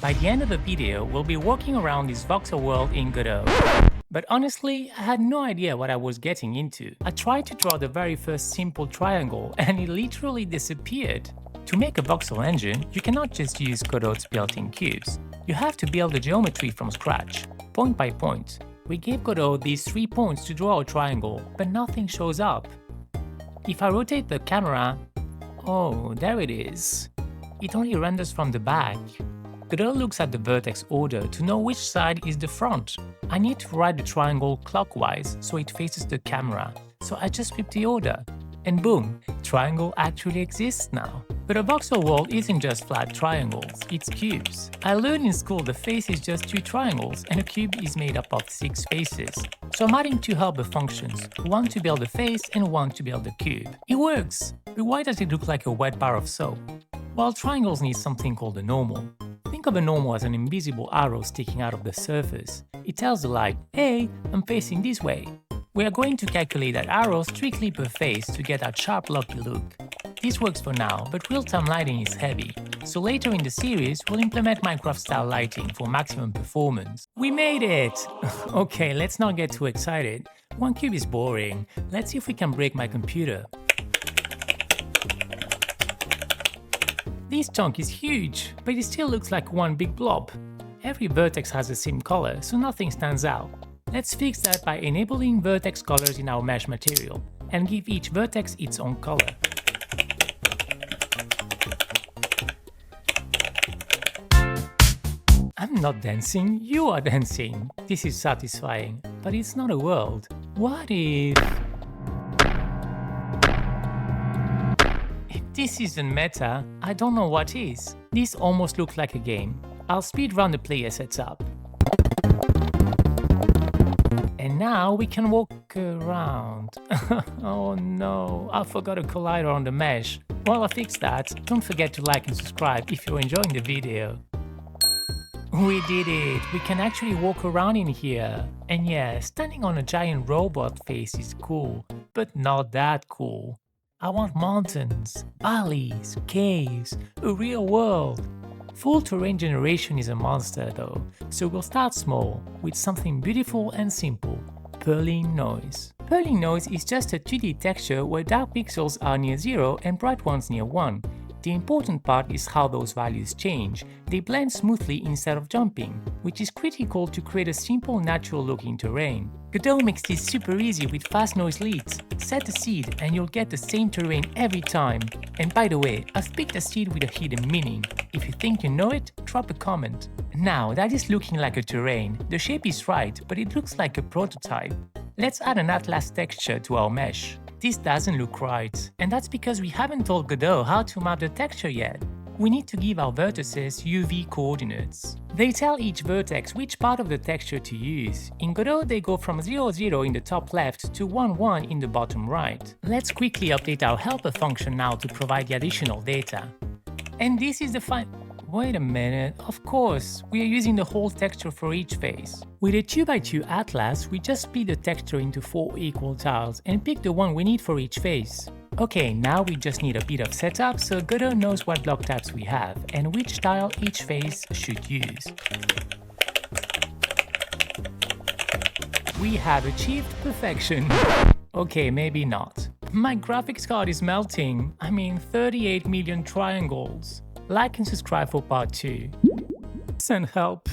By the end of the video, we'll be walking around this voxel world in Godot. But honestly, I had no idea what I was getting into. I tried to draw the very first simple triangle and it literally disappeared. To make a voxel engine, you cannot just use Godot's built-in cubes. You have to build the geometry from scratch, point by point. We gave Godot these 3 points to draw a triangle, but nothing shows up. If I rotate the camera, oh, there it is. It only renders from the back. Godot looks at the vertex order to know which side is the front. I need to write the triangle clockwise so it faces the camera, so I just flip the order. And boom, triangle actually exists now. But a voxel world isn't just flat triangles, it's cubes. I learned in school the face is just 2 triangles and a cube is made up of 6 faces. So I'm adding 2 helper functions, one to build a face and one to build a cube. It works! But why does it look like a wet bar of soap? Well, triangles need something called a normal. Think of a normal as an invisible arrow sticking out of the surface. It tells the light, hey, I'm facing this way. We are going to calculate that arrow strictly per face to get that sharp lucky look. This works for now, but real-time lighting is heavy, so later in the series we'll implement Minecraft-style lighting for maximum performance. We made it! Okay, let's not get too excited. One cube is boring. Let's see if we can break my computer. This chunk is huge, but it still looks like one big blob. Every vertex has the same color, so nothing stands out. Let's fix that by enabling vertex colors in our mesh material, and give each vertex its own color. I'm not dancing, you are dancing. This is satisfying, but it's not a world. What if... If this isn't meta, I don't know what is. This almost looks like a game. I'll speedrun the player setup. And now we can walk around. Oh no, I forgot a collider on the mesh. While I fix that, don't forget to like and subscribe if you're enjoying the video. We did it! We can actually walk around in here. And yeah, standing on a giant robot face is cool, but not that cool. I want mountains, valleys, caves, a real world. Full terrain generation is a monster though, so we'll start small, with something beautiful and simple. Perlin noise. Perlin noise is just a 2D texture where dark pixels are near 0 and bright ones near 1. The important part is how those values change. They blend smoothly instead of jumping, which is critical to create a simple natural looking terrain. Godot makes this super easy with fast noise leads. Set a seed and you'll get the same terrain every time. And by the way, I've picked a seed with a hidden meaning. If you think you know it, drop a comment. Now that is looking like a terrain. The shape is right, but it looks like a prototype. Let's add an atlas texture to our mesh. This doesn't look right, and that's because we haven't told Godot how to map the texture yet. We need to give our vertices UV coordinates. They tell each vertex which part of the texture to use. In Godot they go from 0, 0 in the top left to 1, 1 in the bottom right. Let's quickly update our helper function now to provide the additional data. And this is the Wait a minute, of course, we are using the whole texture for each face. With a 2x2 atlas, we just split the texture into 4 equal tiles and pick the one we need for each face. Okay, now we just need a bit of setup so Godot knows what block types we have and which tile each face should use. We have achieved perfection. Okay, maybe not. My graphics card is melting. I mean 38 million triangles. Like and subscribe for part 2. Send help.